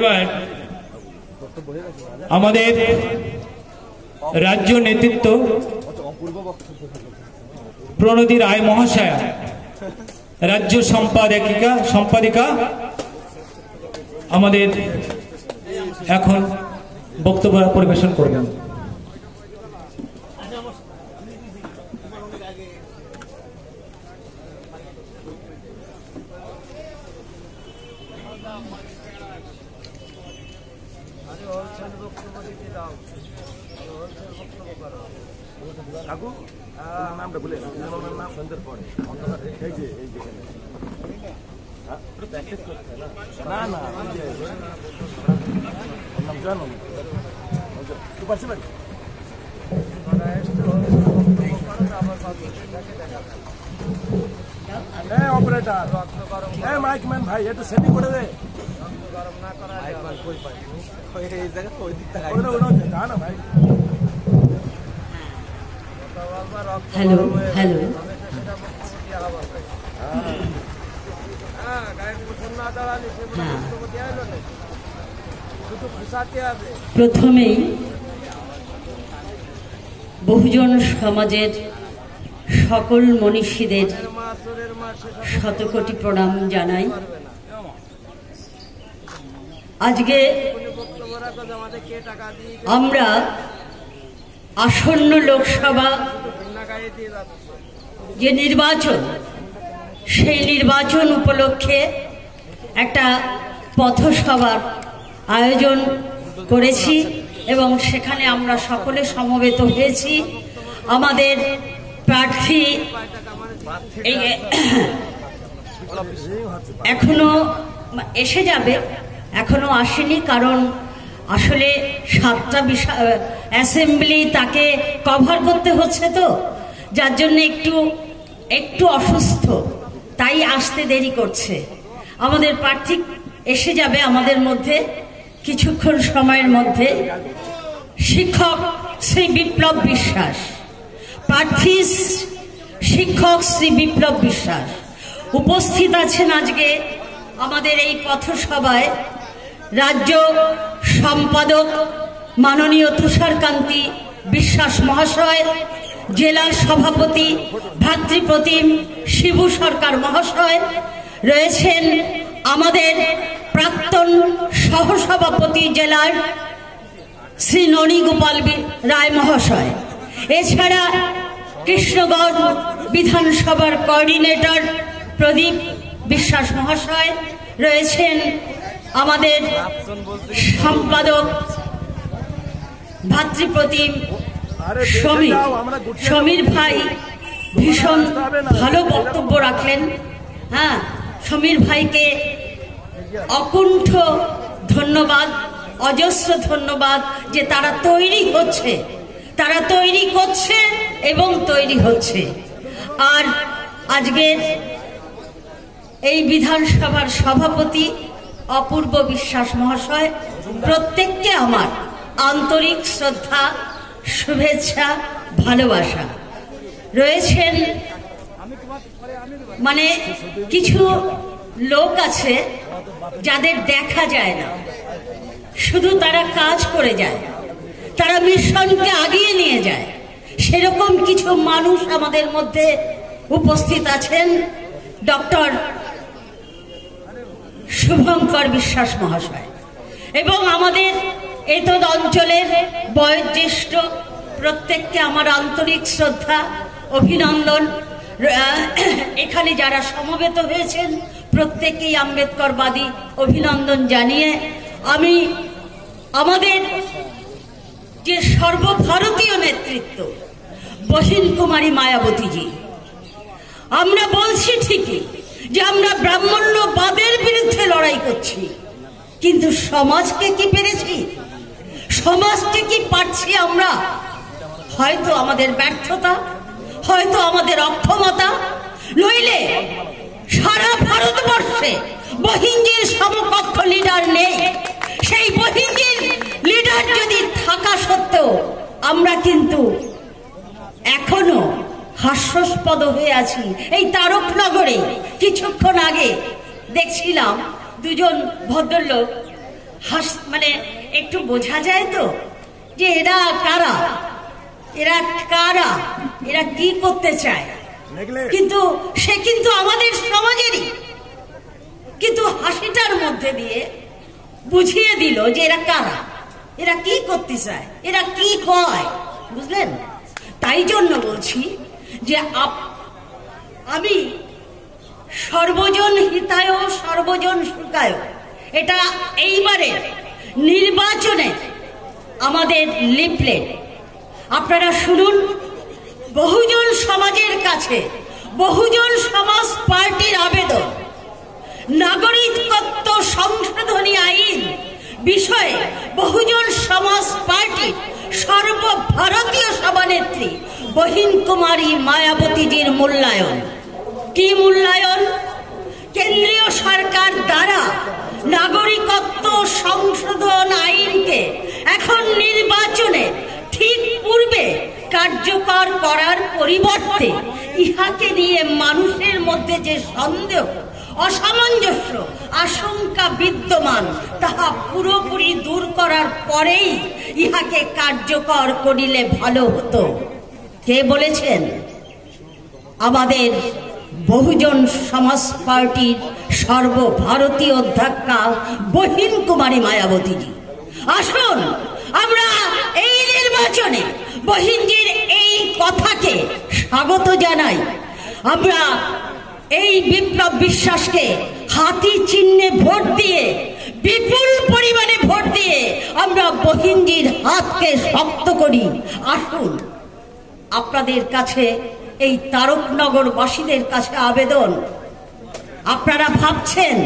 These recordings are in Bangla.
করবেন আমাদের রাজ্য নেতৃত্ব প্রণতি রায় মহাশয়া, রাজ্য সম্পাদিকা আমাদের এখন বক্তব্য পরিবেশন করবেন। মাইকম্যান ভাই একটু সেটিং করে দে। হ্যালো হ্যালো, প্রথমেই বহুজন সমাজের সকল মনীষীদের শতকোটি প্রণাম জানাই। আজকে আমরা আসন্ন লোকসভা যে নির্বাচন, সেই নির্বাচন উপলক্ষে একটা পথসভার আয়োজন করেছি এবং সেখানে আমরা সকলে সমবেত হয়েছি। আমাদের প্রার্থী এখনো এসে যাবে, এখনো আসেনি, কারণ আসলে 7টা অ্যাসেম্বলি তাকে কভার করতে হচ্ছে, তো যার জন্য একটু অসুস্থ, তাই আসতে দেরি করছে। আমাদের প্রার্থী এসে যাবে আমাদের মধ্যে কিছুক্ষণ সময়ের মধ্যে। শিক্ষক শ্রী বিপ্লব বিশ্বাস, প্রার্থী শিক্ষক শ্রী বিপ্লব বিশ্বাস উপস্থিত আছেন আজকে আমাদের এই পথসভায়। রাজ্য সম্পাদক মাননীয় তুষারকান্তি বিশ্বাস মহাশয়, জেলা সভাপতি ভাতৃপ্রতিম শিবু সরকার মহাশয় রয়েছেন, আমাদের প্রাক্তন সহসভাপতি জেলার শ্রী ননীগোপাল রায় মহাশয়, এছাড়া কৃষ্ণগঞ্জ বিধানসভার কোঅর্ডিনেটর প্রদীপ বিশ্বাস মহাশয় রয়েছেন, আমাদের সম্পাদক ভাতৃপ্রতিম সমীর ভাই ভীষণ ভালো বক্তব্য রাখলেন। হ্যাঁ, সমীর ভাইকে অকুণ্ঠ ধন্যবাদ, অজস্র ধন্যবাদ যে তারা তৈরি করছে এবং তৈরি হচ্ছে। আর আজকের এই বিধানসভার সভাপতি অপূর্ব বিশ্বাস মহাশয়, প্রত্যেককে আমার আন্তরিক শ্রদ্ধা, শুভেচ্ছা, ভালোবাসা। রয়েছেন মানে কিছু লোক আছে যাদের দেখা যায় না, শুধু তারা কাজ করে যায়, তারা মিশনকে আগিয়ে নিয়ে যায়। সেরকম কিছু মানুষ আমাদের মধ্যে উপস্থিত আছেন। ডক্টর শুভঙ্কর বিশ্বাস মহাশয় এবং আমাদের এতদ অঞ্চলের বয়োজ্যেষ্ঠ প্রত্যেককে আমার আন্তরিক শ্রদ্ধা, অভিনন্দন। এখানে যারা সমবেত হয়েছেন প্রত্যেকেই আম্বেদকরবাদী অভিনন্দন জানিয়ে আমি আমাদের যে সর্বভারতীয় নেতৃত্ব বহিন কুমারী মায়াবতীজি, আমরা বলছি ঠিকই যে আমরা ব্রাহ্মণ্যবাদের বিরুদ্ধে লড়াই করছি, কিন্তু সমাজকে কি পেরেছি? সমাজকে কি পারছি আমরা? হয়তো আমাদের ব্যর্থতা, হয়তো আমাদের অক্ষমতা, নইলে সারা ভারতবর্ষে বহিঞ্জির সমকক্ষ লিডার নেই। সেই বহিঞ্জির লিডার যদি থাকা সত্ত্বেও আমরা কিন্তু এখনো হাস্যাস্পদ হয়ে আছি। এই তারকনগরে কিছুক্ষণ আগে দেখছিলাম দুজন ভদ্রলোক মানে একটু বোঝা যায় তো যে এরা কারা, এরা কারা, এরা কি করতে চায়। কিন্তু সে কিন্তু আমাদের সমাজেরই, কিন্তু হাসিটার মধ্যে দিয়ে বুঝিয়ে দিল যে এরা কারা, এরা কি করতে চায়, এরা কি কয়, বুঝলেন? তাই জন্য বলছি যে আমি সর্বজন হিতায় সর্বজন সুখায়, এটা এইবারে নির্বাচনে আমাদের লিফলেট। আপনারা শুনুন, বহুজন সমাজের কাছে বহুজন সমাজ পার্টির আবেদন, নাগরিকত্ব সংশোধনী আইন বিষয়ে বহুজন সমাজ পার্টির সর্বভারতীয় সভানেত্রী বহিন কুমারী মায়াবতীজির মূল্যায়ন। কি মূল্যায়ন? কেন্দ্রীয় সরকার দ্বারা নাগরিকত্ব সংশোধন আইনকে এখন নির্বাচনে ঠিক পূর্বে কার্যকর করার পরিবর্তে ইহাকে নিয়ে মানুষের মধ্যে যে সন্দেহ, অসামঞ্জস্য, আশঙ্কা বিদ্যমান, তাহা পুরোপুরি দূর করার পরেই ইহাকে কার্যকর করিলে ভালো হতো। কে বলেছেন? আমাদের বহুজন সমাজ পার্টির সর্বভারতীয় অধ্যক্ষা বহিন কুমারী মায়াবতীজি। আসুন আমরা এই নির্বাচনে বহিনজির এই কথাকে স্বাগত জানাই। আমরা এই বিপ্লব বিশ্বাসকে হাতি চিহ্নে ভোট দিয়ে, বিপুল পরিমাণে ভোট দিয়ে আমরা বহিনজির হাতকে শক্ত করি। আসুন, আপনাদের কাছে, এই তারকনগরবাসীদের কাছে আবেদন। আপনারা ভাবছেন,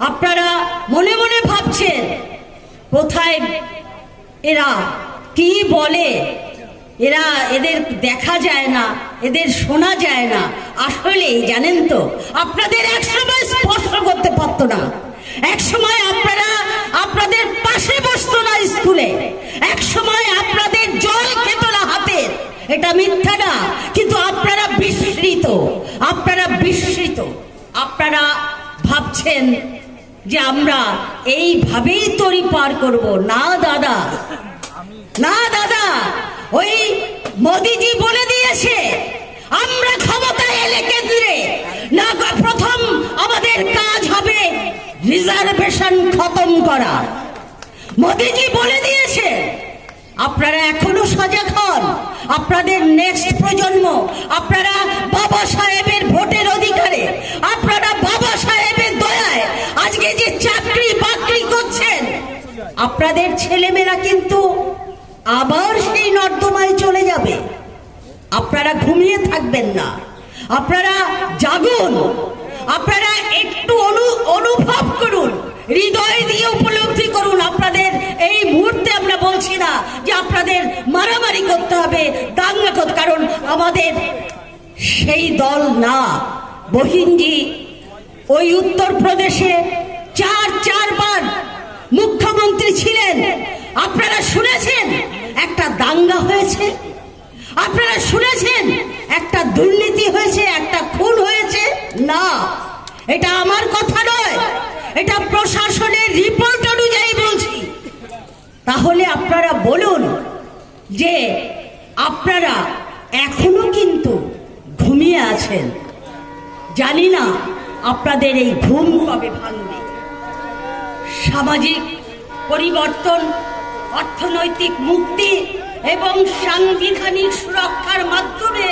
আপনারা মনে মনে ভাবছেন কোথায় এরা, কি বলে এরা, এদের দেখা যায় না, এদের শোনা যায় না। আসলে জানেন তো, আপনাদের একসময় স্পর্শ করতে পারতো না, একসময় আপনারা আপনাদের পাশে বসতো না স্কুলে, একসময় আপনাদের জল খেত না হাতের, এটা মিথ্যা না। কিন্তু আপনারা বিস্মৃত, আপনারা বিস্মৃত। আপনারা ভাবছেন যে আমরা এইভাবেই তরি পার করব। না দাদা, না দাদা, ওই মোদিজি বলে দিয়েছে আমরা ক্ষমতায় এলে কেন্দ্রে না, প্রথম আমাদের কাজ হবে রিজার্ভেশন খতম করা। মোদিজি বলে দিয়েছে। আপনারা এখনো সজাগ হন। আপনাদের নেক্সট প্রজন্ম, আপনারা বাবা সাহেবের ভোটের অধিকারে, আপনারা বাবা সাহেবের দয়ায় আজকে যে চাকরি বাকরি করছেন, আপনাদের ছেলেমেয়েরা কিন্তু আবার সেই নর্দমায় চলে যাবে। আপনারা ঘুমিয়ে থাকবেন না, আপনারা জাগুন, আপনারা একটু অনুভব করুন, হৃদয় দিয়ে উপলব্ধি করুন। আপনাদের এই মুহূর্তে আমরা বলছি না যে আপনাদের মারামারি করতে হবে, দাঙ্গা করতে, কারণ আমাদের সেই দল না। বহিনজি ওই উত্তরপ্রদেশে চারবার মুখ্যমন্ত্রী ছিলেন। আপনারা শুনেছেন একটা দাঙ্গা হয়েছে? আপনারা শুনেছেন একটা দুর্নীতি হয়েছে, একটা খুন হয়েছে? না, এটা আমার কথা নয়, এটা প্রশাসনের রিপোর্ট অনুযায়ী বলছি। তাহলে আপনারা বলুন যে আপনারা এখনো কিন্তু ঘুমিয়ে আছেন। জানি না আপনাদের এই ঘুম কবে ভাঙবে। সামাজিক পরিবর্তন, অর্থনৈতিক মুক্তি এবং সাংবিধানিক সুরক্ষার মাধ্যমে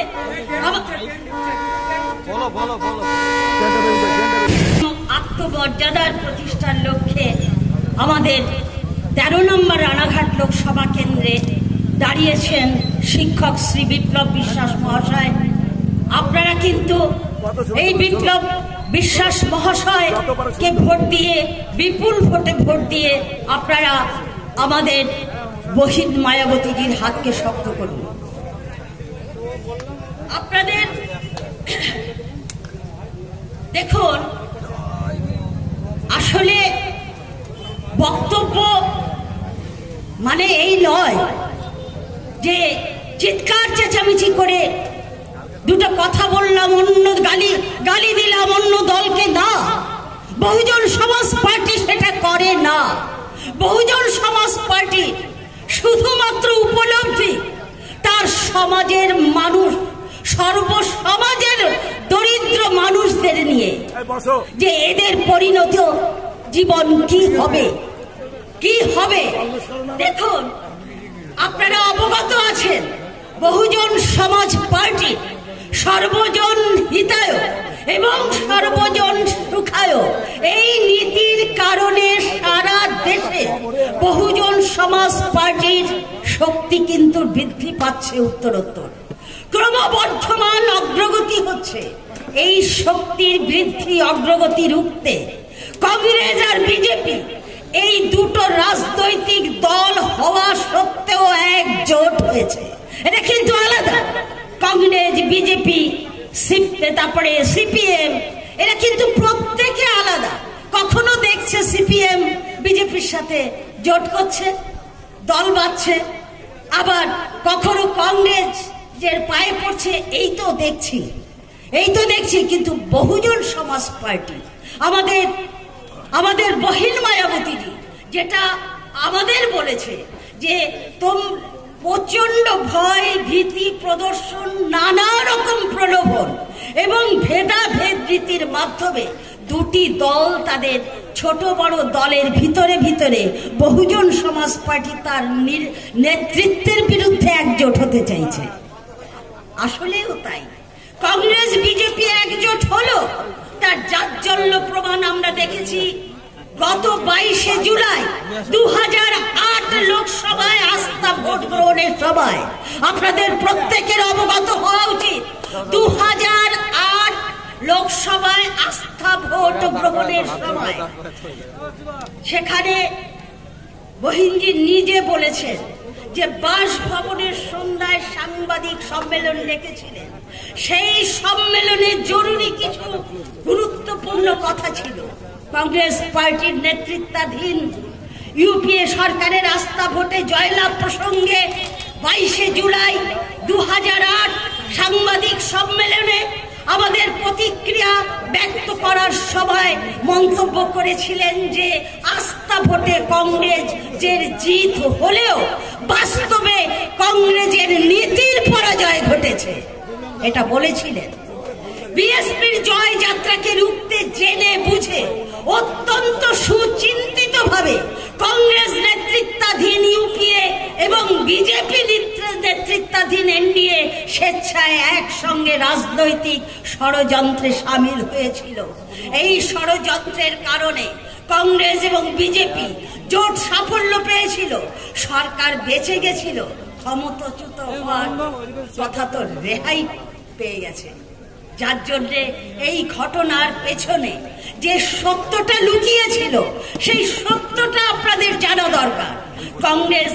আত্মমর্যাদার প্রতিষ্ঠার লক্ষ্যে আমাদের 13 নম্বর রানাঘাট লোকসভা কেন্দ্রে দাঁড়িয়েছেন শিক্ষক শ্রী বিপ্লব বিশ্বাস মহাশয়। আপনারা কিন্তু এই বিপ্লব বিশ্বাস মহাশয়কে ভোট দিয়ে, বিপুল ভোটে ভোট দিয়ে আপনারা আমাদের বহিন মায়াবতীজির হাতকে শক্ত করুন। আপনাদের দেখুন, আসলে বক্তব্য মানে এই নয় যে চিৎকার চেঁচামেচি করে দুটো কথা বললাম, অন্য গালি দিলাম অন্য দলকে। না, বহুজন সমাজ পার্টি সেটা করে না। বহুজন সমাজ পার্টি শুধুমাত্র উপলব্ধি তার সমাজের মানুষ, সর্বসমাজের দরিদ্র মানুষদের নিয়ে, যে এদের পরিণত জীবন কি হবে, কি হবে। দেখুন, আপনারা অবগত আছেন বহুজন সমাজ পার্টি সর্বজন হিতায় এবং সর্বজন সুখায় এই নীতির কারণে সারা দেশে বহুজন সমাজ পার্টির শক্তি কিন্তু বৃদ্ধি পাচ্ছে, উত্তরোত্তর ক্রমবর্ধমান অগ্রগতি হচ্ছে। এই শক্তির বৃদ্ধি অগ্রগতি রুখতে কংগ্রেস আর বিজেপি এই দুটো রাজনৈতিক দল হওয়া সত্ত্বেও একজোট হয়েছে। এটা কিন্তু আলাদা। কংগ্রেস, বিজেপি, তারপরে সিপিএম, এরা কিন্তু প্রত্যেকে আলাদা। কখনো দেখছে সিপিএম বিজেপির সাথে জোট করছে, দল বাঁধছে, আবার কখনো কংগ্রেস যে পায়ে পড়ছে, এই তো দেখছি। কিন্তু বহুজন সমাজ পার্টি আমাদের বহিন মায়াবতীজি যেটা আমাদের বলেছে যে প্রচন্ড ভয়, ভীতি প্রদর্শন, নানা রকম প্রলোভন এবং ভেদাভেদ রীতির মাধ্যমে দুটি দল তাদের ছোট বড় দলের ভিতরে বহুজন সমাজ পার্টি তার নেতৃত্বের বিরুদ্ধে একজোট হতে চাইছে। আসলেও তাই, কংগ্রেস বিজেপি একজোট হলো, তার জাজ্জল্য প্রমাণ আমরা দেখেছি গত 22শে জুলাই 2008 লোকসভায় আস্থা ভোট গ্রহণের সভায়। আপনাদের প্রত্যেকের অবগত হওয়া উচিত 2008 লোকসভায় আস্থা ভোট গ্রহণের সময় সেখানে বহিনজি নিজে বলেছেন যে বাসভবনের সন্ধ্যায় সাংবাদিক সম্মেলন ডেকেছিলেন। সেই সম্মেলনে জরুরি কিছু গুরুত্বপূর্ণ কথা ছিল। কংগ্রেস পার্টির নেতৃত্বাধীন ইউপিএ সরকারের আস্থা ভোটে জয়লাভ প্রসঙ্গে 22শে জুলাই 2008 সাংবাদিক সম্মেলনে আমাদের প্রতিক্রিয়া ব্যক্ত করার সময় মন্তব্য করেছিলেন যে আস্থা ভোটে কংগ্রেসের জিত হলেও বাস্তবে কংগ্রেসের নীতির পরাজয় ঘটেছে, এটা বলেছিলেন। বিএসপির জয় যাত্রাকে রুখতে জেনে বুঝে অত্যন্ত সুচিন্তিতভাবে কংগ্রেস নেতৃত্বাধীন ইউপিএ এবং বিজেপি নেতৃত্বাধীন এনডিএ স্বেচ্ছায় একসঙ্গে রাজনৈতিক ষড়যন্ত্রে সামিল হয়েছিল। এই ষড়যন্ত্রের কারণে কংগ্রেস এবং বিজেপি জোট সাফল্য পেয়েছিল, সরকার বেঁচে গেছিল, ক্ষমতাচ্যুত হওয়ার কথা তো রেহাই পেয়ে গেছে। যার জন্য এই ঘটনার পেছনে যে সত্যটা লুকিয়েছিল সেই সত্যটা আপনাদের জানা দরকার। কংগ্রেস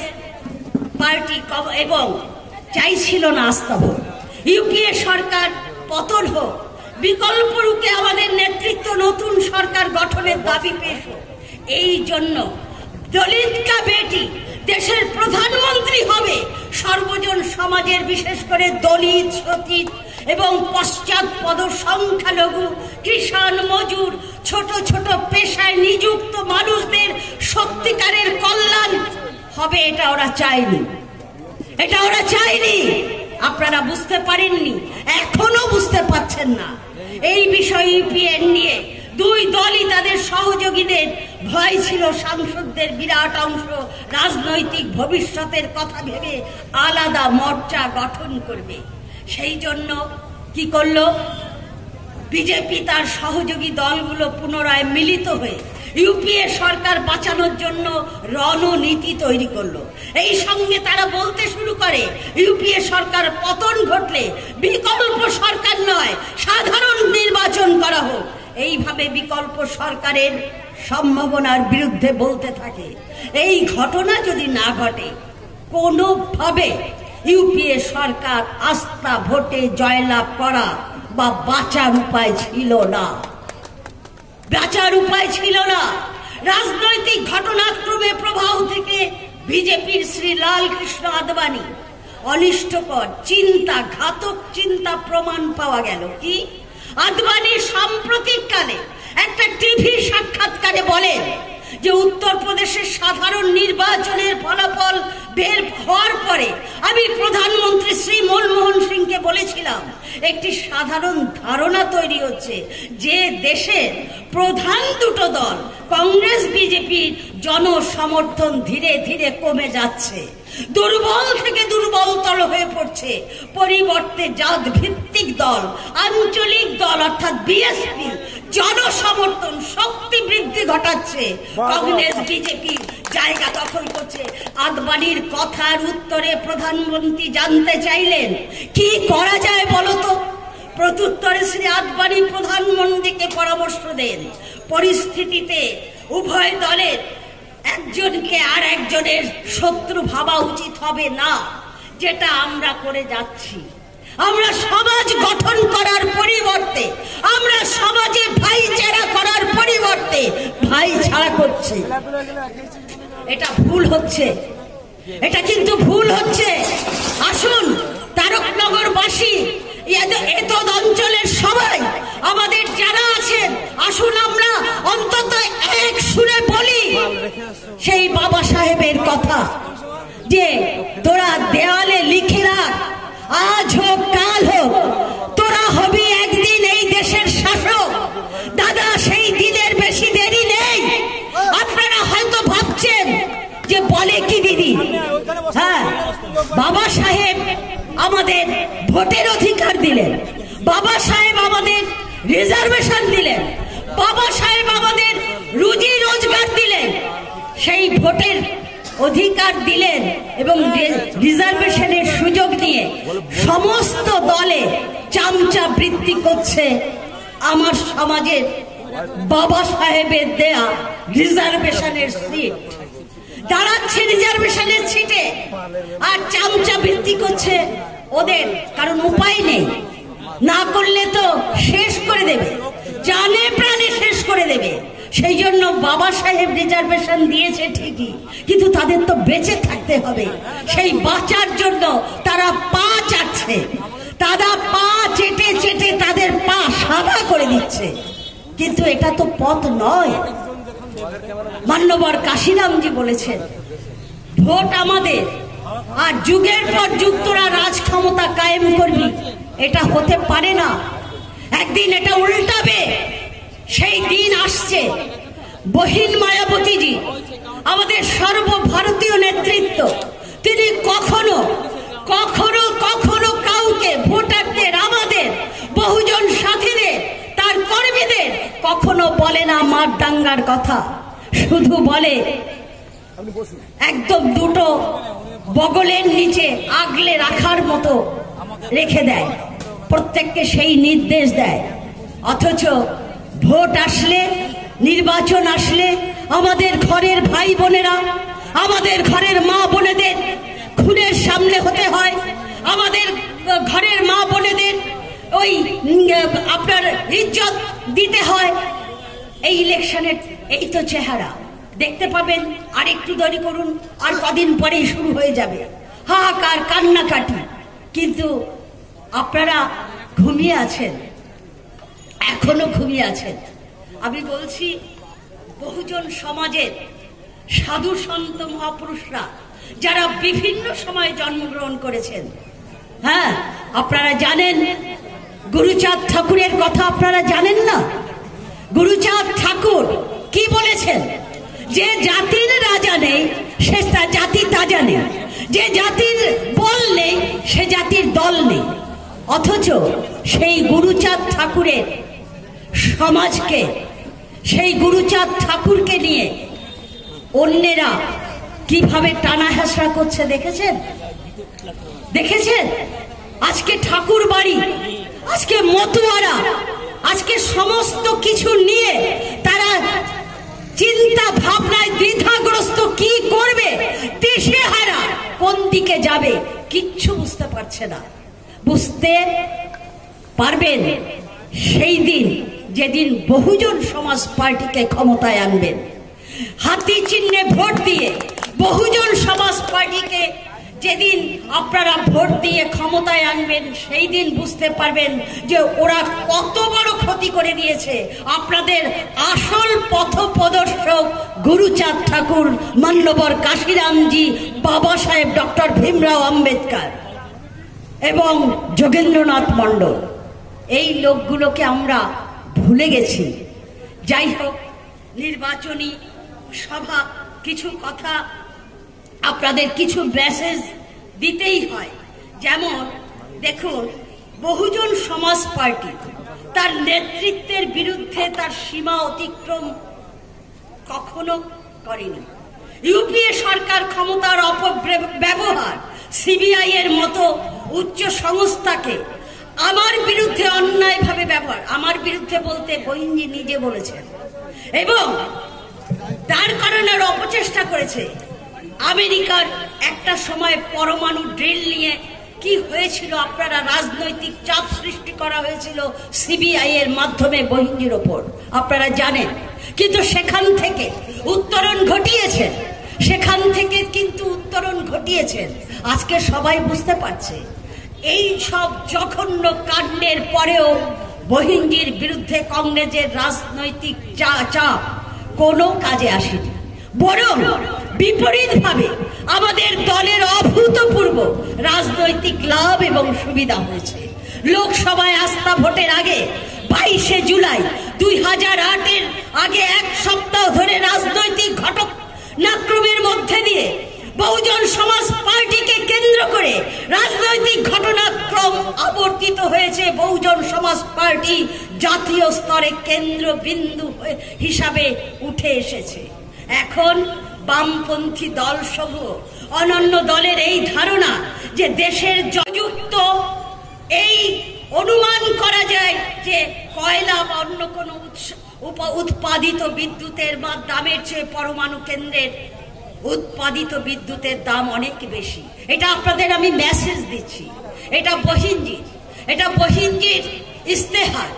পার্টি এবং চাইছিল না আস্থা ভোট, ইউপিএ সরকার পতন হোক, বিকল্প রূপে আমাদের নেতৃত্ব নতুন সরকার গঠনের দাবি পেশ হোক। এই জন্য দলিত কা বেটি দেশের প্রধানমন্ত্রী হবে, সর্বজন সমাজের বিশেষ করে দলিত, সতীত এবং পশ্চাৎপদ সংখ্যালঘু, কিষাণ, মজুর, ছোট ছোট পেশায় নিযুক্ত মানুষদের সত্যিকারের কল্যাণ হবে, এটা ওরা চায়নি। আপনারা বুঝতে পারেননি, এখনো বুঝতে পারছেন না। এই বিষয়ে ইউপিএ নিয়ে দুই দলই তাদের সহযোগীদের ভয় ছিল সাংসদদের বিরাট অংশ রাজনৈতিক ভবিষ্যতের কথা ভেবে আলাদা মোর্চা গঠন করবে। সেই জন্য কি করলো বিজেপি, তার সহযোগী দলগুলো পুনরায় মিলিত হয়ে ইউপিএ সরকার বাঁচানোর জন্য রণনীতি তৈরি করলো। এই সঙ্গে তারা বলতে শুরু করে ইউপিএ সরকার পতন ঘটলে বিকল্প সরকার নয়, সাধারণ নির্বাচন করা হোক। এইভাবে বিকল্প সরকারের সম্ভাবনার বিরুদ্ধে বলতে থাকে। এই ঘটনা যদি না ঘটে, কোনোভাবে ইউপিএ সরকার আস্থা ভোটে জয়লাভ করা বা বাঁচার উপায় ছিল না। রাজনৈতিক ঘটনাক্রমে প্রবাহ থেকে বিজেপির শ্রী লাল কৃষ্ণ আদবানি অনিষ্টকর চিন্তা, ঘাতক চিন্তা প্রমাণ পাওয়া গেল। কি আদবানি সাম্প্রতিককালে একটা টিভি সাক্ষাৎকারে বলেন যে উত্তরপ্রদেশের সাধারণ আমি প্রধানমন্ত্রী শ্রী মনমোহন সিংকে বলেছিলাম, একটি সাধারণ ধারণা তৈরি হচ্ছে যে দেশের প্রধান দুটো দল কংগ্রেস বিজেপির জনসমর্থন ধীরে ধীরে কমে যাচ্ছে, দুর্বল থেকে দুর্বলতর হয়ে পড়ছে। পরিবর্তে জাত ভিত্তিক দল, আঞ্চলিক দল অর্থাৎ বিএসপি জনসমর্থন শক্তি বৃদ্ধি ঘটাচ্ছে। কংগ্রেস বিজেপি জায়গা দখল করছে। আদবানির কথার উত্তরে প্রধানমন্ত্রী জানতে চাইলেন কি করা যায় বলতো। প্রত্যুত্তরে শ্রী আদবানি প্রধানমন্ত্রীকে পরামর্শ দেন, পরিস্থিতিতে উভয় দলের একজনকে আর একজনের শত্রু ভাবা উচিত হবে না, যেটা আমরা করে যাচ্ছি। আমরা সমাজ গঠন করার পরিবর্তে, আমরা সমাজে ভাইচারা করার পরিবর্তে ভাইছাড়া করছি। এটা ভুল হচ্ছে, এটা কিন্তু ভুল হচ্ছে। আসুন তারকনগরবাসী, এত অঞ্চলের সবাই আমাদের যারা আছেন, আসুন আমরা অন্তত এক সুরে বলি সেই বাবা সাহেবের কথা, যে তোরা দেওয়ালে লিখে রাখ, আজ হোক কাল হোক তোরা হবি একদিন এই দেশের শাসক। দাদা, সেই দিনের বেশি দেরি নেই। আপনারা হয়তো ভাবছেন যে বলে কি দিদি, হ্যাঁ, বাবা সাহেব আমাদের ভোটের অধিকার দিলেন, বাবা সাহেব আমাদের রিজার্ভেশন দিলেন, বাবা সাহেব আমাদের রুজি রোজগার দিলেন, সেই ভোটের অধিকার দিলেন এবং রিজার্ভেশনের সুযোগ নিয়ে সমস্ত দলে চামচা বৃত্তি করছে আমার সমাজের বাবা সাহেবের দেয়া রিজার্ভেশনের সিট। দাঁড়াচ্ছে রিজার্ভেশনের সিটে আর চামচা বৃত্তি করছে ওদের, কারণ উপায় নেই, না করলে তো শেষ করে দেবে, জানে প্রাণে শেষ করে দেবে। সেই জন্য বাবা সাহেব রিজার্ভেশন দিয়েছে ঠিকই, কিন্তু তাদের তো বেঁচে থাকতে হবে। সেই বাঁচার জন্য তারা পা চাটছে, তারা পা চেটে চেটে তাদের পা সাদা করে দিচ্ছে, কিন্তু এটা তো পথ নয়। মান্যবর কাশিরামজি বলেছেন, ভোট আমাদের, আর যুগের পর যুগ তোরা রাজ ক্ষমতা কায়েম করবি, এটা হতে পারে না। একদিন এটা উল্টাবে, সেই দিন আসছে। বহিন মায়াবতীজি আমাদের সর্বভারতীয় নেতৃত্ব, তিনি কখনো কখনো কখনো কাউকে, ভোটারদের, আমাদের বহুজন সাথীদের, তার কর্মীদের কখনো বলে না মার দাঙ্গার কথা, শুধু বলে একদম দুটো বগলের নিচে আগলে রাখার মতো রেখে দেয়, প্রত্যেককে সেই নির্দেশ দেয়। অথচ ভোট আসলে, নির্বাচন আসলে আমাদের ঘরের ভাই বোনেরা, আমাদের ঘরের মা বোনেদের খুনের সামনে হতে হয়, আমাদের ঘরের মা বোনেদের ওই আপনার ইজ্জত দিতে হয়। এই ইলেকশনের এই তো চেহারা দেখতে পাবেন। আর একটু দেরি করুন, আর কদিন পরেই শুরু হয়ে যাবে হাহাকার, কান্নাকাটি। কিন্তু আপনারা ঘুমিয়ে আছেন, এখনো ঘুমিয়ে আছেন। আমি বলছি, বহুজন সমাজের সাধু সন্ত মহাপুরুষরা যারা বিভিন্ন সময়ে জন্মগ্রহণ করেছেন, হ্যাঁ, আপনারা জানেন গুরুচাঁদ ঠাকুরের কথা আপনারা জানেন না? গুরুচাঁদ ঠাকুর কি বলেছেন? যে জাতির রাজা নেই সে জাতি তা জানে, যে জাতির বল নেই সে জাতির দল নেই। অথচ সেই গুরুচাঁদ ঠাকুরের সমাজকে, সেই গুরুচাঁদ ঠাকুরকে নিয়ে অন্যেরা কিভাবে টানা হেঁচড়া করছে দেখেছেন? দেখেছেন? আজকে ঠাকুর বাড়ি, আজকে মতুয়ারা, আজকে সমস্ত কিছু নিয়ে তারা চিন্তা ভাবনায় দ্বিধাগ্রস্ত, কি করবে, দিশেহারা, কোন দিকে যাবে কিচ্ছু বুঝতে পারছে না। বুঝতে পারবেন সেই দিন যেদিন বহুজন সমাজ পার্টিকে ক্ষমতায় আনবেন। হাতি চিহ্নে ভোট দিয়ে বহুজন সমাজ পার্টিকে যেদিন আপনারা ভোট দিয়ে ক্ষমতায় আনবেন, সেই দিন বুঝতে পারবেন যে ওরা কত বড় ক্ষতি করে দিয়েছে। আপনাদের আসল পথ প্রদর্শক গুরুচাঁদ ঠাকুর, মান্যবর কাশিরামজি, বাবা সাহেব ডক্টর ভীমরাও আম্বেদকর এবং যোগেন্দ্রনাথ মণ্ডল, এই লোকগুলোকে আমরা ভুলে গেছি। যাই হোক, নির্বাচনী সভা, কিছু কথা আপনাদের কিছু মেসেজ দিতেই হয়। যেমন দেখুন, বহুজন সমাজ পার্টি তার নেতৃত্বের বিরুদ্ধে তার সীমা অতিক্রম কখনো করেনি। ইউপিএ সরকার ক্ষমতার অপব্যবহার, সিবিআই এর মতো উচ্চ সংস্থাকে আমার বিরুদ্ধে অন্যায়ভাবে ব্যবহার, আমার বিরুদ্ধে বলতে বহিনজি নিজে বলেছেন, এবং তার কারণের অপচেষ্টা করেছে। আমেরিকার একটা সময় পরমাণু ড্রিল নিয়ে কি হয়েছিল, আপনারা রাজনৈতিক চাপ সৃষ্টি করা হয়েছিল সিবিআই এর মাধ্যমে বহিনজির ওপর, আপনারা জানেন। কিন্তু সেখান থেকে উত্তরণ ঘটিয়েছেন, আজকে সবাই বুঝতে পারছে এই সব জঘন্য কাণ্ডের পরেও বহিনজির বিরুদ্ধে কংগ্রেসের রাজনৈতিক চাপ কোনো কাজে আসেনি, বরং বিপরীতভাবে আমাদের দলের অভূতপূর্ব রাজনৈতিক লাভ এবং সুবিধা হয়েছে। লোকসভায় আস্থা ভোটের আগে 22শে জুলাই 2008-এর আগে এক সপ্তাহ ধরে রাজনৈতিক ঘটনাক্রমের মধ্যে দিয়ে বহুজন সমাজ পার্টিকে কেন্দ্র করে রাজনৈতিক ঘটনাক্রম আবর্তিত হয়েছে। বহুজন সমাজ পার্টি জাতীয় স্তরে কেন্দ্রবিন্দু হিসাবে উঠে এসেছে। এখন বামপন্থী দলসমূহ অন্যান্য দলের এই ধারণা যে দেশের যুক্ত এই অনুমান করা যায় যে কয়লা বা অন্য কোনো উৎপাদিত বিদ্যুতের বা দামের চেয়ে পরমাণু কেন্দ্রের উৎপাদিত বিদ্যুতের দাম অনেক বেশি। এটা আপনাদের আমি মেসেজ দিচ্ছি, এটা বহিনজির ইস্তেহার।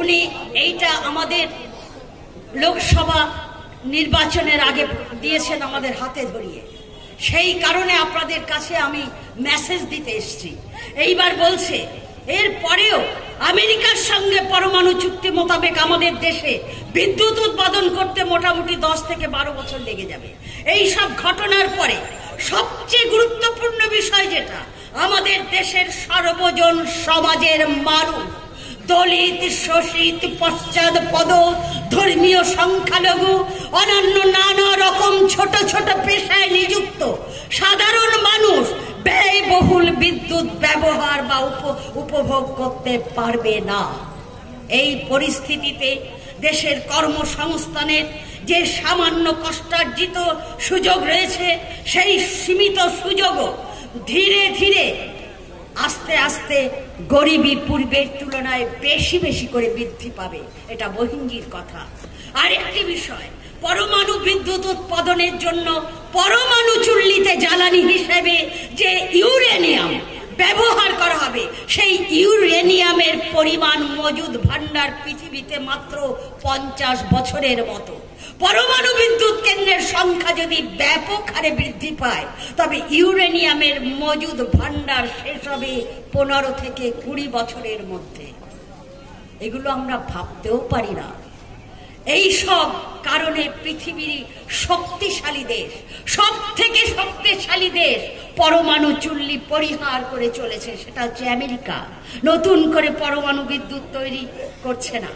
উনি এইটা আমাদের লোকসভা নির্বাচনের আগে দিয়েছেন আমাদের হাতে ধরিয়ে, সেই কারণে আপনাদের কাছে আমি মেসেজ দিতে এসেছি। এইবার বলছে এরপরেও আমেরিকার সঙ্গে পরমাণু চুক্তি মোতাবেক আমাদের দেশে বিদ্যুৎ উৎপাদন করতে মোটামুটি 10 থেকে 12 বছর লেগে যাবে। এই সব ঘটনার পরে সবচেয়ে গুরুত্বপূর্ণ বিষয় যেটা, আমাদের দেশের সর্বজন সমাজের মানুষ, দলিত, শোষিত, পশ্চাৎপদ, ধর্মীয় সংখ্যালঘু, অন্যান্য নানা রকম ছোট ছোট পেশায় নিযুক্ত সাধারণ মানুষ ব্যয়বহুল বিদ্যুৎ ব্যবহার বা উপভোগ করতে পারবে না। এই পরিস্থিতিতে দেশের কর্মসংস্থানের যে সামান্য কষ্টার্জিত সুযোগ রয়েছে, সেই সীমিত সুযোগও ধীরে ধীরে আস্তে আস্তে গরিবী পূর্বের তুলনায় বেশি বেশি করে বৃদ্ধি পাবে। এটা বহিনজির কথা। আরেকটি বিষয়, পরমাণু বিদ্যুৎ উৎপাদনের জন্য পরমাণু চুল্লিতে জ্বালানি হিসেবে যে ইউরেনিয়াম ব্যবহার করা হবে, সেই ইউরেনিয়ামের পরিমাণ মজুদ ভান্ডার পৃথিবীতে মাত্র 50 বছরের মতো। পরমাণু বিদ্যুৎ কেন্দ্রের সংখ্যা যদি ব্যাপক হারে বৃদ্ধি পায়, তবে ইউরেনিয়ামের মজুদ ভান্ডার শেষ হবে 15 থেকে 20 বছরের মধ্যে। এগুলো আমরা ভাবতেও পারি না। এই সব কারণে পৃথিবীর শক্তিশালী দেশ, সব থেকে শক্তিশালী দেশ পরমাণু চুল্লি পরিহার করে চলেছে, সেটা হচ্ছে আমেরিকা। নতুন করে পরমাণু বিদ্যুৎ তৈরি করছে না।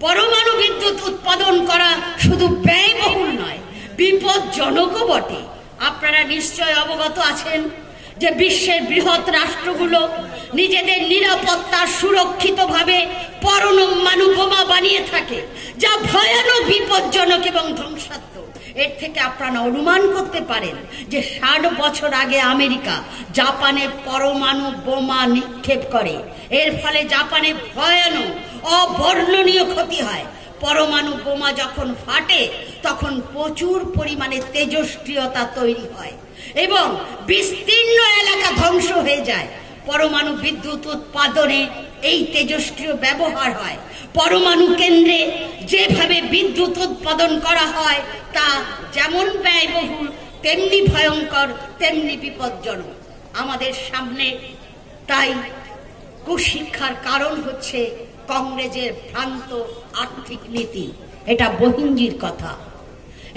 পরমাণু বিদ্যুৎ উৎপাদন করা শুধু ব্যয়বহুল নয়, বিপজ্জনকও বটে। আপনারা নিশ্চয় অবগত আছেন যে বিশ্বের বৃহৎ রাষ্ট্রগুলো নিজেদের নিরাপত্তা সুরক্ষিতভাবে পরমাণু বোমা বানিয়ে থাকে, যা ভয়ানক, বিপজ্জনক এবং ধ্বংসাত্মক। এর থেকে আপনারা অনুমান করতে পারেন যে 60 বছর আগে আমেরিকা জাপানে পরমাণু বোমা নিক্ষেপ করে। এর ফলে জাপানে ভয়ানক অবর্ণনীয় ক্ষতি হয়। পরমাণু বোমা যখন ফাটে তখন প্রচুর পরিমাণে তেজস্ক্রিয়তা তৈরি হয় এবং বিস্তীর্ণ এলাকা ধ্বংস হয়ে যায়। পরমাণু বিদ্যুৎ উৎপাদনে এই তেজস্ক্রিয় ব্যবহার হয়। পরমাণু কেন্দ্রে যেভাবে বিদ্যুৎ উৎপাদন করা হয় তা যেমন ব্যয়বহুল, তেমনি ভয়ঙ্কর, তেমনি বিপজ্জনক। আমাদের সামনে তাই কুশিক্ষার কারণ হচ্ছে কংগ্রেসের ভ্রান্ত আর্থিক নীতি। এটা বহিনজির কথা,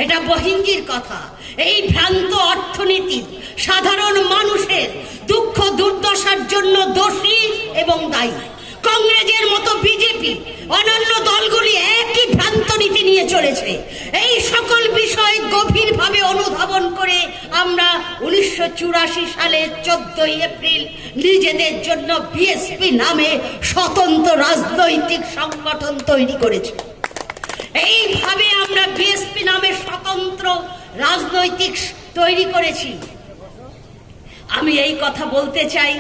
এটা বহিনজির কথা। এই ভ্রান্ত অর্থনীতি সাধারণ মানুষের দুঃখ দুর্দশার জন্য দোষী এবং দায়ী। কংগ্রেসের মতো বিজেপি অন্যান্য দলগুলি একই ভ্রান্ত নীতি নিয়ে চলেছে। এই সকল বিষয় গভীরভাবে অনুধাবন করে আমরা 1984 সালের 14 এপ্রিল নিজেদের জন্য বিএসপি নামে স্বতন্ত্র রাজনৈতিক সংগঠন তৈরি করেছি। এইভাবে আমরা বিএসপি নামে স্বতন্ত্র রাজনৈতিক তৈরি করেছি। আমি এই কথা বলতে চাই,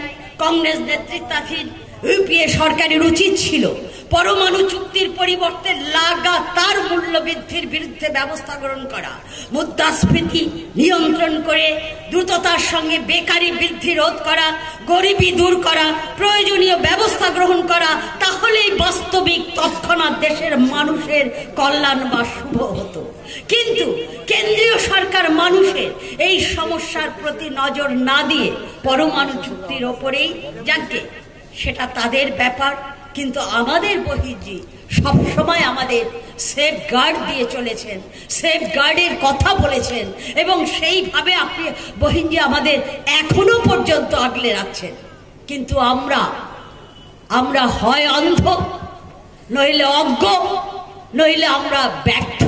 কংগ্রেস নেতৃত্বাধীন ইউপিএ সরকারের উচিত ছিল পরমাণু চুক্তির পরিবর্তে লাগাতার মূল্য বৃদ্ধির বিরুদ্ধে ব্যবস্থা গ্রহণ করা, মুদ্রাস্ফীতি নিয়ন্ত্রণ করে দ্রুততার সঙ্গে বেকারি বৃদ্ধি রোধ করা, গরিবি দূর করা, প্রয়োজনীয় ব্যবস্থা গ্রহণ করা। তাহলেই বাস্তবিক তৎক্ষণাৎ দেশের মানুষের কল্যাণ বা শুভ হতো। কিন্তু কেন্দ্রীয় সরকার মানুষের এই সমস্যার প্রতি নজর না দিয়ে পরমাণু চুক্তির ওপরেই যাকে সেটা তাদের ব্যাপার, কিন্তু আমাদের বহির্জি সবসময় আমাদের সেফ গার্ড দিয়ে চলেছেন, সেফ গার্ডের কথা বলেছেন এবং সেইভাবে আপনি বহির্জি আমাদের এখনো পর্যন্ত আগলে রাখছেন। কিন্তু আমরা হয় অন্ধ, নইলে অজ্ঞ, নইলে আমরা ব্যর্থ।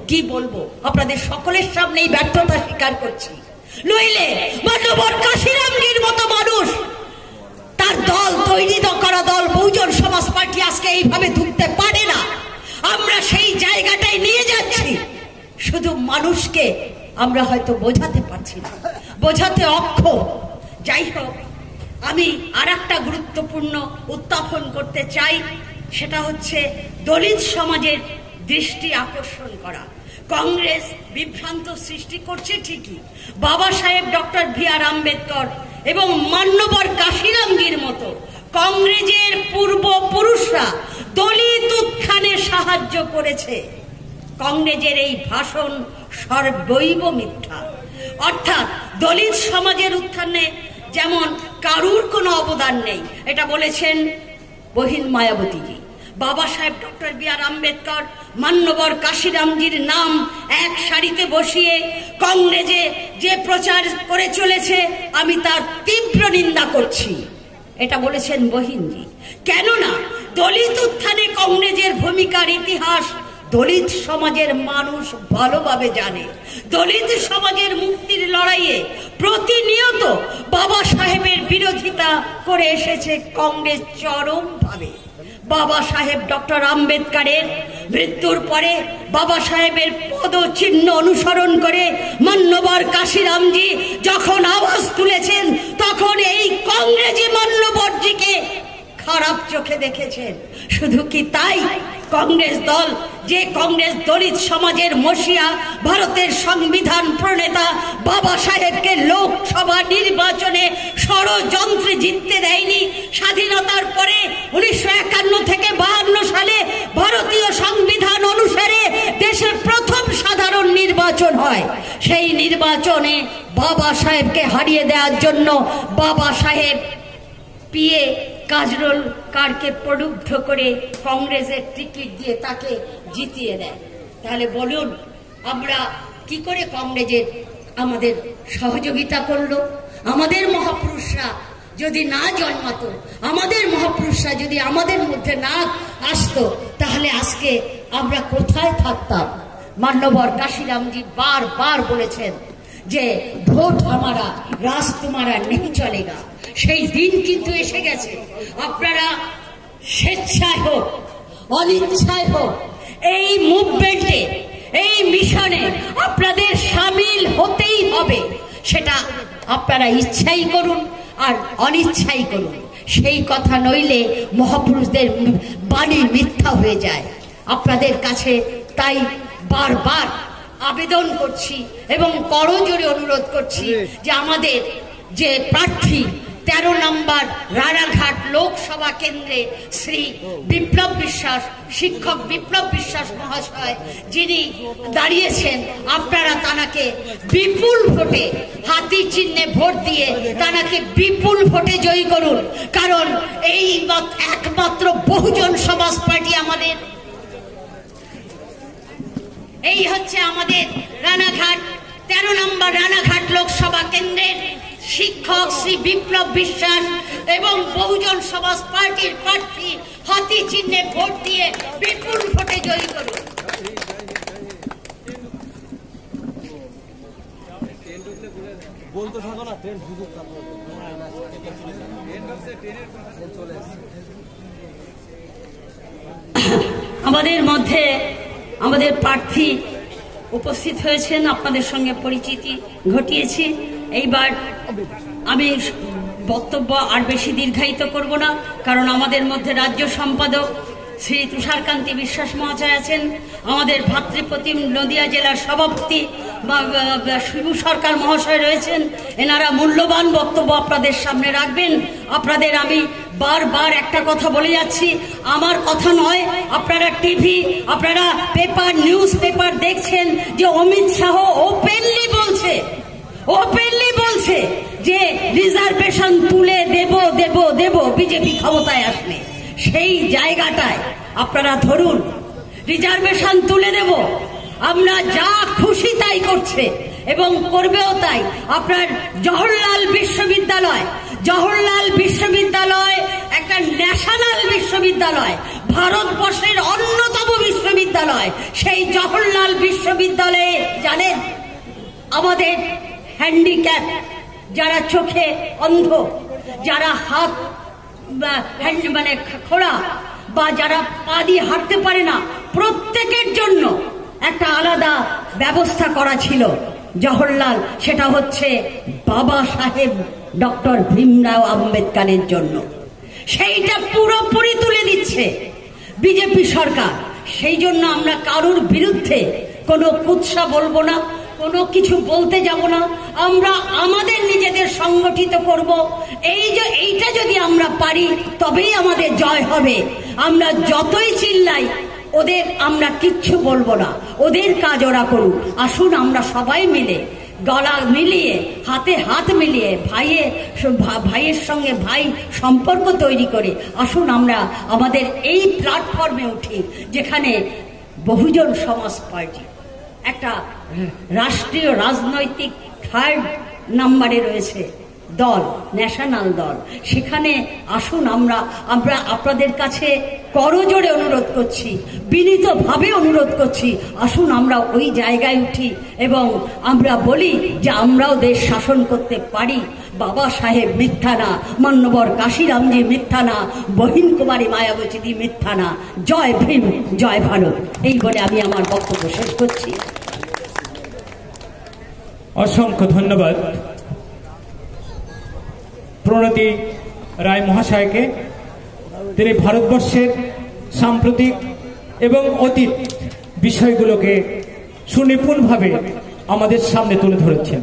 কি বলবো, আপনাদের সকলের সামনেই ব্যর্থতা স্বীকার করছি। নইলে মানবর কাশিরামজির মতো মানুষ, তার দল তৈরি করা দল বহুজন সমাজ পার্টি আজকে এইভাবে ধুঁকতে পারে না। আমরা সেই জায়গাটায় নিয়ে যাচ্ছি, শুধু মানুষকে আমরা হয়তো বোঝাতে পারছি না, বোঝাতে অক্ষম। যাই হোক, আমি আর একটা গুরুত্বপূর্ণ উত্থাপন করতে চাই, সেটা হচ্ছে দলিত সমাজের দৃষ্টি আকর্ষণ করা। কংগ্রেস বিভ্রান্ত সৃষ্টি করছে ঠিকই, বাবা সাহেব ডক্টর বি.আর. আম্বেদকর এবং মান্যবর কাশিরামজির মতো কংগ্রেসের পূর্বপুরুষরা দলিত উত্থানে সাহায্য করেছে। কংগ্রেসের এই ভাষণ সর্বৈব মিথ্যা। অর্থাৎ দলিত সমাজের উত্থানে যেমন কারুর কোনো অবদান নেই, এটা বলেছেন বহিন মায়াবতীজি। বাবা সাহেব ডক্টর বি.আর. আম্বেদকর, মান্যবর কাশিরামজির নাম এক সারিতে বসিয়ে কংগ্রেসে যে প্রচার করে চলেছে, আমি তার তীব্র নিন্দা করছি। এটা বলেছেন বহিনজি। কেননা দলিত উত্থানে কংগ্রেসের ভূমিকার ইতিহাস দলিত সমাজের মানুষ ভালোভাবে জানে। দলিত সমাজের মুক্তির লড়াইয়ে প্রতিনিয়ত বাবা সাহেবের বিরোধিতা করে এসেছে কংগ্রেস চরমভাবে। বাবা সাহেব ডক্টর আম্বেদকরের মৃত্যুর পরে বাবা সাহেবের পদচিহ্ন অনুসরণ করে মান্যবর কাশিরামজি যখন আওয়াজ তুলেছেন, তখন এই কংগ্রেসী মান্যবরজিকে খারাপ চোখে দেখেছেন। শুধু কি তাই, কংগ্রেস দল, যে কংগ্রেস দলিত সমাজের মসিয়া, ভারতের সংবিধান প্রণেতা বাবা সাহেবকে লোকসভা নির্বাচনে ষড়যন্ত্রে জিততে দেয়নি। স্বাধীনতার পরে 1951 থেকে 52 সালে ভারতীয় সংবিধান অনুসারে দেশের প্রথম সাধারণ নির্বাচন হয়। সেই নির্বাচনে বাবা সাহেবকে হারিয়ে দেওয়ার জন্য বাবা সাহেব পিএ কাজরোল কারকে প্রলুব্ধ করে কংগ্রেসের টিকিট দিয়ে তাকে জিতিয়ে দেয়। তাহলে বলুন, আমরা কি করে কংগ্রেসের আমাদের সহযোগিতা করলো? আমাদের মহাপুরুষরা যদি না জন্মাতো, আমাদের মহাপুরুষরা যদি আমাদের মধ্যে না আসতো, তাহলে আজকে আমরা কোথায় থাকতাম? মান্যবর কাশিরামজি বারবার বলেছেন যে ভোট আমারা, রাজ তোমারা নেই চলেগা। সেই দিন কিন্তু এসে গেছে। আপনারা স্বেচ্ছায় হোক অনিচ্ছায় হোক এই মুভমেন্টে, এই মিশনে আপনাদের সামিল হতেই হবে। সেটা আপনারা ইচ্ছাই করুন আর অনিচ্ছাই করুন, সেই কথা নইলে মহাপুরুষদের বাণী মিথ্যা হয়ে যায়। আপনাদের কাছে তাই বারবার আবেদন করছি এবং করজোড়ে অনুরোধ করছি যে আমাদের যে প্রার্থী 13 নম্বর রানাঘাট লোকসভা কেন্দ্রে শ্রী বিপ্লব বিশ্বাস, শিক্ষক বিপ্লব বিশ্বাস মহাশয় যিনি দাঁড়িয়েছেন, আপনারা তানাকে বিপুল ভোটে, হাতি চিহ্নে ভোট দিয়ে তানাকে বিপুল ভোটে জয়ী করুন। কারণ এই একমাত্র বহুজন সমাজ পার্টি আমাদের, এই হচ্ছে আমাদের রানাঘাট 13 নম্বর রানাঘাট লোকসভা কেন্দ্রের শিক্ষক শ্রী বিপ্লব বিশ্বাস এবং বহুজন সমাজ পার্টির প্রার্থী হাতি চিহ্নে ভোট দিয়ে বিপুল ভোটে জয়ী করুন। আমাদের মধ্যে আমাদের প্রার্থী উপস্থিত হয়েছেন, আপনাদের সঙ্গে পরিচিতি ঘটিয়েছি। এইবার আমি বক্তব্য আর বেশি দীর্ঘায়িত করব না, কারণ আমাদের মধ্যে রাজ্য সম্পাদক শ্রী তুষারকান্তি বিশ্বাস মহাশয় আছেন, আমাদের ভাতৃপ্রতিম নদিয়া জেলার সভাপতি শিবু সরকার মহাশয় রয়েছেন। এনারা মূল্যবান বক্তব্য আপনাদের সামনে রাখবেন। আপনাদের আমি বারবার একটা কথা বলে যাচ্ছি, আমার কথা নয়, আপনারা টিভি, আপনারা পেপার, নিউজ পেপার দেখছেন যে অমিত শাহ ওপেনলি বলছে যে রিজার্ভেশন তুলে দেব বিজেপি ক্ষমতায় আসলে। সেই জায়গাটায় আপনারা ধরুন, রিজার্ভেশন তুলে দেব, আমরা যা খুশি তাই করছে এবং করবেও তাই। আপনার জওহরলাল বিশ্ববিদ্যালয় একটা ন্যাশনাল বিশ্ববিদ্যালয়, ভারতবর্ষের অন্যতম বিশ্ববিদ্যালয়। সেই জওহরলাল বিশ্ববিদ্যালয়ে জানেন আমাদের হ্যান্ডিক্যাপ, যারা চোখে অন্ধ, যারা হাত মানে খোড়া বা যারা পা দিয়ে হাঁটতে পারে না, প্রত্যেকের জন্য একটা আলাদা ব্যবস্থা করা ছিল জওহরলাল। সেটা হচ্ছে বাবা সাহেব ডক্টর ভীমরাও আম্বেদকরের জন্য। সেইটা পুরোপুরি তুলে দিচ্ছে বিজেপি সরকার। সেই জন্য আমরা কারোর বিরুদ্ধে কোনো কুৎসা বলবো না, কোনো কিছু বলতে যাব না। আমরা আমাদের নিজেদের সংগঠিত করব। এইটা যদি আমরা পারি তবেই আমাদের জয় হবে। আমরা যতই চিল্লাই ওদের আমরা কিচ্ছু বলবো না, ওদের কাজ ওরা করুক। আসুন আমরা সবাই মিলে গলা মিলিয়ে, হাতে হাত মিলিয়ে, ভাইয়ের সঙ্গে ভাই সম্পর্ক তৈরি করে আসুন আমরা আমাদের এই প্ল্যাটফর্মে উঠি, যেখানে বহুজন সমাজ পার্টি একটা রাষ্ট্রীয় রাজনৈতিক 3rd নম্বরে রয়েছে দল, ন্যাশনাল দল। সেখানে আসুন আমরা আপনাদের কাছে করজোড়ে অনুরোধ করছি, বিনীতভাবে অনুরোধ করছি, আসুন আমরা ওই জায়গায় উঠি এবং আমরা বলি যে আমরাও দেশ শাসন করতে পারি। বাবা সাহেব মিথ্যা না, মান্যবর কাশিরামজি মিথ্যা না, বহিন কুমারী মায়াবতী মিথ্যা না। জয় ভীম, জয় ভারত, এই বলে আমি আমার বক্তব্য শেষ করছি। অসংখ্য ধন্যবাদ প্রণতি রায় মহাশয়কে। তিনি ভারতবর্ষের সাম্প্রতিক এবং অতীত বিষয়গুলোকে সুনিপুণভাবে আমাদের সামনে তুলে ধরেছেন।